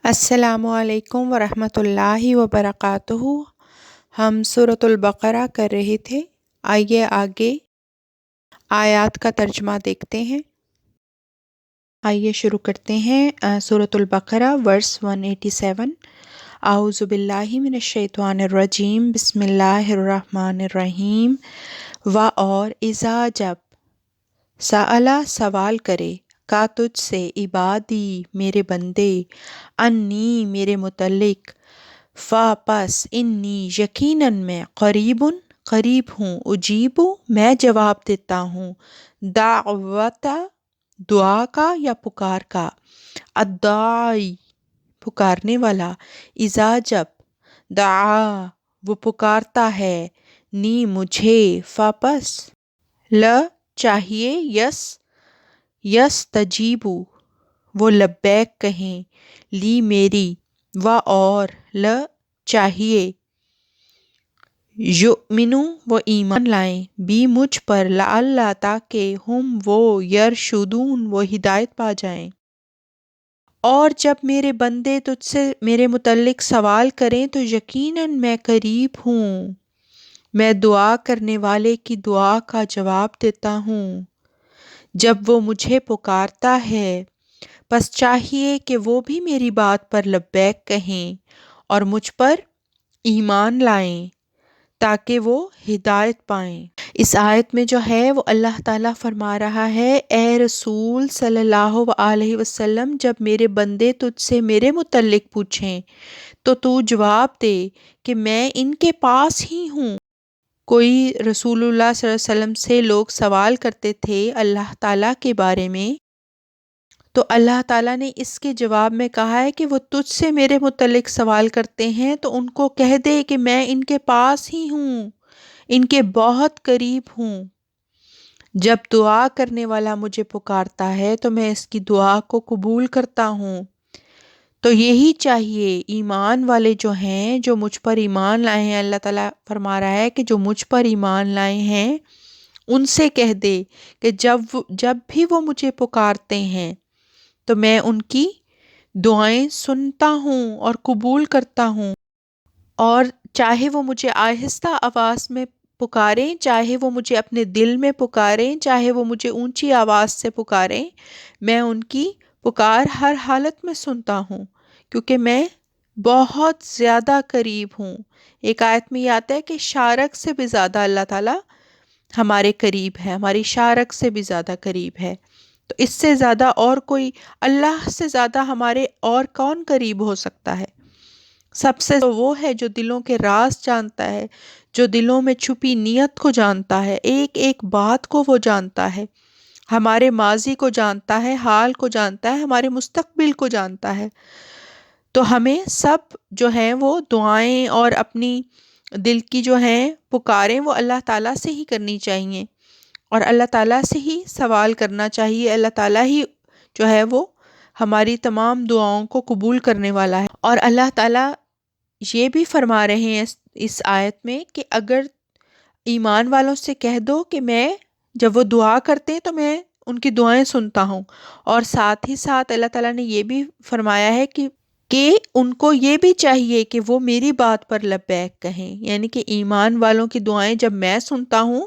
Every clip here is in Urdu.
السلام علیکم ورحمۃ اللہ وبرکاتہ۔ ہم سورۃ البقرہ کر رہے تھے، آئیے آگے آیات کا ترجمہ دیکھتے ہیں۔ آئیے شروع کرتے ہیں سورۃ البقرہ ورس 187۔ اعوذ باللہ من الشیطان الرجیم، بسم اللہ الرحمن الرحیم۔ اور اذا جب سألا سوال کرے کا تجھ سے عبادی میرے بندے، انی میرے متعلق، پس انی یقیناً میں قریب ہوں، اجیب میں جواب دیتا ہوں، دعوت دعا کا یا پکار کا، الداعی پکارنے والا، اذا جب دعا وہ پکارتا ہے، نی مجھے، پس چاہیے، یس تجیبو وہ لبیک کہیں، لی میری، اور چاہیے، یؤمنو وہ ایمان لائیں، بھی مجھ پر، لعل تاکہ، ہم وہ، یرشدون وہ ہدایت پا جائیں۔ اور جب میرے بندے تجھ سے میرے متعلق سوال کریں تو یقیناً میں قریب ہوں، میں دعا کرنے والے کی دعا کا جواب دیتا ہوں۔ جب وہ مجھے پکارتا ہے، پس چاہیے کہ وہ بھی میری بات پر لبیک کہیں اور مجھ پر ایمان لائیں تاکہ وہ ہدایت پائیں۔ اس آیت میں جو ہے وہ اللہ تعالیٰ فرما رہا ہے، اے رسول صلی اللہ علیہ وسلم، جب میرے بندے تجھ سے میرے متعلق پوچھیں تو جواب دے کہ میں ان کے پاس ہی ہوں۔ کوئی رسول اللہ صلی اللہ علیہ وسلم سے لوگ سوال کرتے تھے اللہ تعالیٰ کے بارے میں، تو اللہ تعالیٰ نے اس کے جواب میں کہا ہے کہ وہ تجھ سے میرے متعلق سوال کرتے ہیں تو ان کو کہہ دے کہ میں ان کے پاس ہی ہوں، ان کے بہت قریب ہوں۔ جب دعا کرنے والا مجھے پکارتا ہے تو میں اس کی دعا کو قبول کرتا ہوں۔ تو یہی چاہیے ایمان والے جو ہیں، جو مجھ پر ایمان لائے ہیں، اللہ تعالیٰ فرما رہا ہے کہ جو مجھ پر ایمان لائے ہیں ان سے کہہ دے کہ جب بھی وہ مجھے پکارتے ہیں تو میں ان کی دعائیں سنتا ہوں اور قبول کرتا ہوں، اور چاہے وہ مجھے آہستہ آواز میں پکاریں، چاہے وہ مجھے اپنے دل میں پکاریں، چاہے وہ مجھے اونچی آواز سے پکاریں، میں ان کی پکار ہر حالت میں سنتا ہوں، کیونکہ میں بہت زیادہ قریب ہوں۔ ایک آیت میں یہ آتا ہے کہ شارک سے بھی زیادہ اللہ تعالیٰ ہمارے قریب ہے، ہماری شارک سے بھی زیادہ قریب ہے۔ تو اس سے زیادہ اور کوئی، اللہ سے زیادہ ہمارے اور کون قریب ہو سکتا ہے؟ سب سے وہ ہے جو دلوں کے راز جانتا ہے، جو دلوں میں چھپی نیت کو جانتا ہے، ایک ایک بات کو وہ جانتا ہے، ہمارے ماضی کو جانتا ہے، حال کو جانتا ہے، ہمارے مستقبل کو جانتا ہے۔ تو ہمیں سب جو ہیں وہ دعائیں اور اپنی دل کی جو ہیں پکاریں وہ اللہ تعالیٰ سے ہی کرنی چاہیے، اور اللہ تعالیٰ سے ہی سوال کرنا چاہیے۔ اللہ تعالیٰ ہی جو ہے وہ ہماری تمام دعاؤں کو قبول کرنے والا ہے۔ اور اللہ تعالیٰ یہ بھی فرما رہے ہیں اس آیت میں کہ اگر ایمان والوں سے کہہ دو کہ میں، جب وہ دعا کرتے ہیں تو میں ان کی دعائیں سنتا ہوں، اور ساتھ ہی ساتھ اللہ تعالیٰ نے یہ بھی فرمایا ہے کہ ان کو یہ بھی چاہیے کہ وہ میری بات پر لبیک کہیں، یعنی کہ ایمان والوں کی دعائیں جب میں سنتا ہوں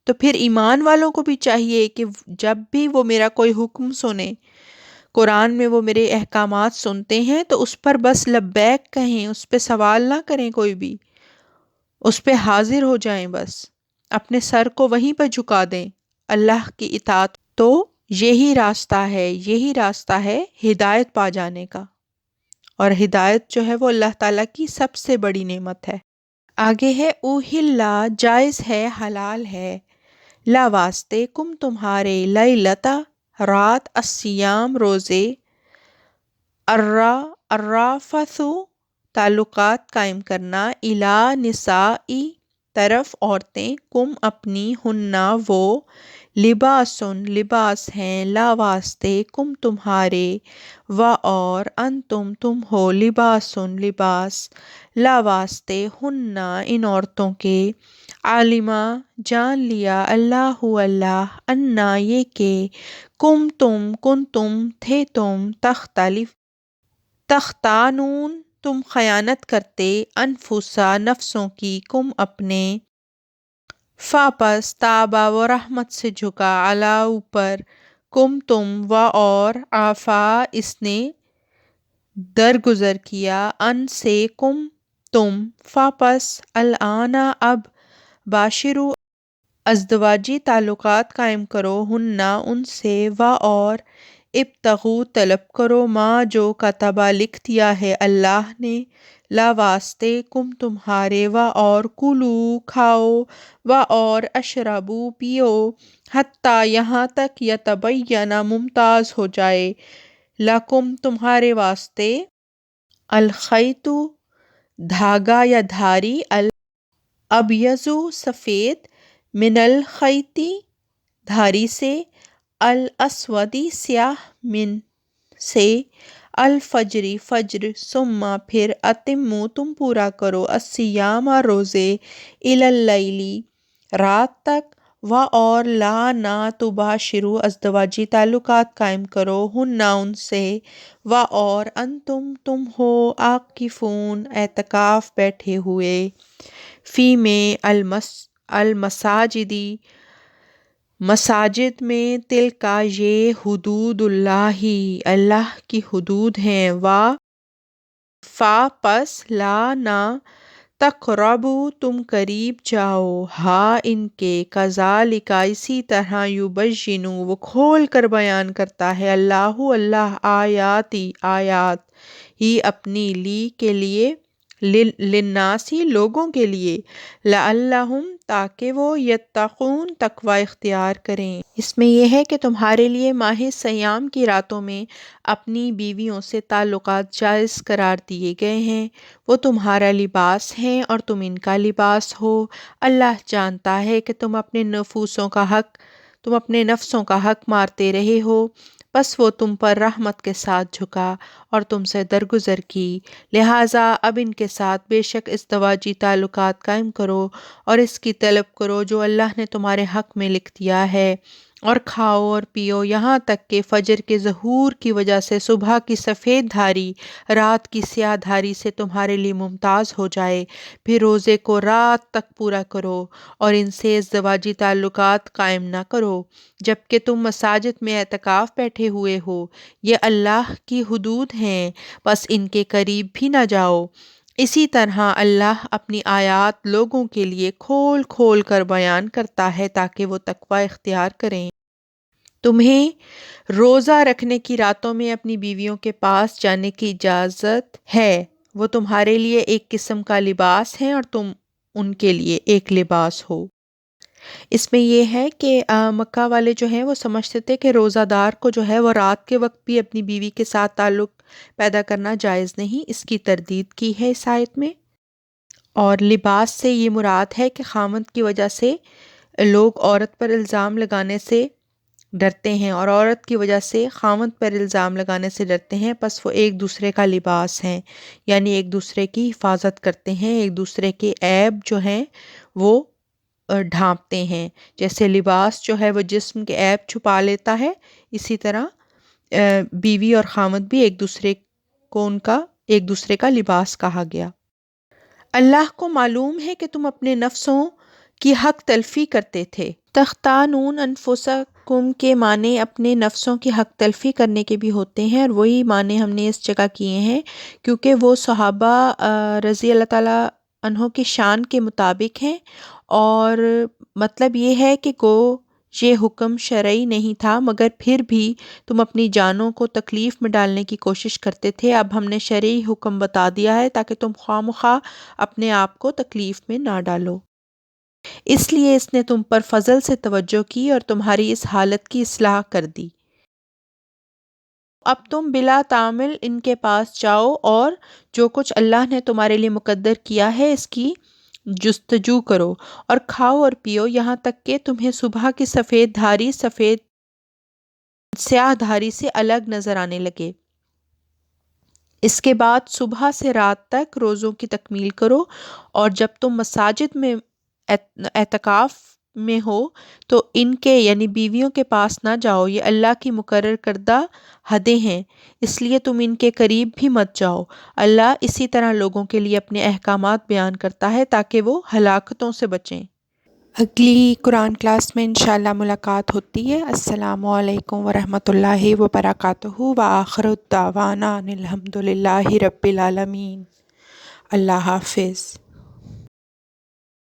تو پھر ایمان والوں کو بھی چاہیے کہ جب بھی وہ میرا کوئی حکم سنیں، قرآن میں وہ میرے احکامات سنتے ہیں تو اس پر بس لبیک کہیں، اس پہ سوال نہ کریں کوئی بھی، اس پہ حاضر ہو جائیں، بس اپنے سر کو وہیں پہ جھکا دیں اللہ کی اطاعت۔ تو یہی راستہ ہے ہدایت پا جانے کا، اور ہدایت جو ہے وہ اللہ تعالیٰ کی سب سے بڑی نعمت ہے۔ آگے ہے اوہلا جائز ہے، حلال ہے، لا واسطے، کم تمہارے، لیلتا رات، الصیام روزے، الرافثو تعلقات قائم کرنا، الی نسائی طرف عورتیں، کم اپنی، ہننا وہ، لباسن لباس ہیں، لا واسطے، کم تمہارے، اور انتم تم ہو، لباسن لباس، لا واسطے، ہننا ان عورتوں کے، عالمہ جان لیا اللہ انا یہ کہ، کن تم تھے تم، تختانون تم خیانت کرتے، انفسا نفسوں کی، کم اپنے، فاپس تابا وہ رحمت سے جھکا، علا اوپر، کم تم و اور، آفا اس نے درگزر کیا، ان سے، کم تم، فاپس، الآنا اب، باشرو ازدواجی تعلقات قائم کرو، ہننا ان سے، و اور، ابتغوا طلب کرو، ما جو کتبا لکھ دیا ہے اللہ نے، لا واسطے، کم تمہارے، و اور، کلو کھاؤ، و اور، اشربو پیو، حتیٰ یہاں تک، یتبین ممتاز ہو جائے، لکم تمہارے واسطے، الخیط دھاگا یا دھاری، الابیض سفید، من الخیط دھاری سے، الاسود سیاہ، من سے، الفجر فجر، ثم پھر، اتموا تم پورا کرو، الصیام روزے، الی اللیل رات تک، و اور، لا نہ، تباشروا ازدواجی تعلقات قائم کرو، ہننا ان سے، و اور، انتم تم ہو، عاکفون اعتکاف بیٹھے ہوئے، فی میں، المساجدی مساجد میں، تلکا یہ، حدود اللہ اللہ کی حدود ہیں، فا پس، لا نہ، تقربو تم قریب جاؤ، ہاں ان کے، کذالک اسی طرح، یبین وہ کھول کر بیان کرتا ہے اللہ اللہ، آیاتی آیات، ہی اپنی، لی کے لیے، للناسی لوگوں کے لیے، لعلہم تاکہ وہ، یتقون تقوی اختیار کریں۔ اس میں یہ ہے کہ تمہارے لیے ماہ سیام کی راتوں میں اپنی بیویوں سے تعلقات جائز قرار دیے گئے ہیں، وہ تمہارا لباس ہیں اور تم ان کا لباس ہو، اللہ جانتا ہے کہ تم اپنے نفسوں کا حق مارتے رہے ہو، بس وہ تم پر رحمت کے ساتھ جھکا اور تم سے درگزر کی، لہٰذا اب ان کے ساتھ بے شک ازدواجی تعلقات قائم کرو اور اس کی طلب کرو جو اللہ نے تمہارے حق میں لکھ دیا ہے، اور کھاؤ اور پیو یہاں تک کہ فجر کے ظہور کی وجہ سے صبح کی سفید دھاری رات کی سیاہ دھاری سے تمہارے لیے ممتاز ہو جائے، پھر روزے کو رات تک پورا کرو اور ان سے ازدواجی تعلقات قائم نہ کرو جبکہ تم مساجد میں اعتکاف بیٹھے ہوئے ہو، یہ اللہ کی حدود ہیں، بس ان کے قریب بھی نہ جاؤ۔ اسی طرح اللہ اپنی آیات لوگوں کے لیے کھول کھول کر بیان کرتا ہے تاکہ وہ تقوی اختیار کریں۔ تمہیں روزہ رکھنے کی راتوں میں اپنی بیویوں کے پاس جانے کی اجازت ہے، وہ تمہارے لیے ایک قسم کا لباس ہیں اور تم ان کے لیے ایک لباس ہو۔ اس میں یہ ہے کہ مکہ والے جو ہیں وہ سمجھتے تھے کہ روزہ دار کو جو ہے وہ رات کے وقت بھی اپنی بیوی کے ساتھ تعلق پیدا کرنا جائز نہیں، اس کی تردید کی ہے اس آیت میں۔ اور لباس سے یہ مراد ہے کہ خامند کی وجہ سے لوگ عورت پر الزام لگانے سے ڈرتے ہیں اور عورت کی وجہ سے خامند پر الزام لگانے سے ڈرتے ہیں، پس وہ ایک دوسرے کا لباس ہیں، یعنی ایک دوسرے کی حفاظت کرتے ہیں، ایک دوسرے کے عیب جو ہیں وہ ڈھانپتے ہیں، جیسے لباس جو ہے وہ جسم کے عیب چھپا لیتا ہے، اسی طرح بیوی اور خامند بھی ایک دوسرے کا لباس کہا گیا۔ اللہ کو معلوم ہے کہ تم اپنے نفسوں کی حق تلفی کرتے تھے۔ تختانون انفسکم کے معنی اپنے نفسوں کی حق تلفی کرنے کے بھی ہوتے ہیں، اور وہی معنی ہم نے اس جگہ کیے ہیں کیونکہ وہ صحابہ رضی اللہ تعالیٰ عنہ کی شان کے مطابق ہیں، اور مطلب یہ ہے کہ یہ حکم شرعی نہیں تھا مگر پھر بھی تم اپنی جانوں کو تکلیف میں ڈالنے کی کوشش کرتے تھے، اب ہم نے شرعی حکم بتا دیا ہے تاکہ تم خواہ مخواہ اپنے آپ کو تکلیف میں نہ ڈالو، اس لیے اس نے تم پر فضل سے توجہ کی اور تمہاری اس حالت کی اصلاح کر دی۔ اب تم بلا تعمل ان کے پاس جاؤ اور جو کچھ اللہ نے تمہارے لیے مقدر کیا ہے اس کی جستجو کرو، اور کھاؤ اور پیو یہاں تک کہ تمہیں صبح کی سفید دھاری سیاہ دھاری سے الگ نظر آنے لگے، اس کے بعد صبح سے رات تک روزوں کی تکمیل کرو، اور جب تم مساجد میں اعتکاف میں ہو تو ان کے یعنی بیویوں کے پاس نہ جاؤ، یہ اللہ کی مقرر کردہ حدیں ہیں، اس لیے تم ان کے قریب بھی مت جاؤ۔ اللہ اسی طرح لوگوں کے لیے اپنے احکامات بیان کرتا ہے تاکہ وہ ہلاکتوں سے بچیں۔ اگلی قرآن کلاس میں انشاءاللہ ملاقات ہوتی ہے۔ السلام علیکم ورحمۃ اللہ وبرکاتہ، وآخر دعوانا ان الحمد للہ رب العالمین۔ اللہ حافظ۔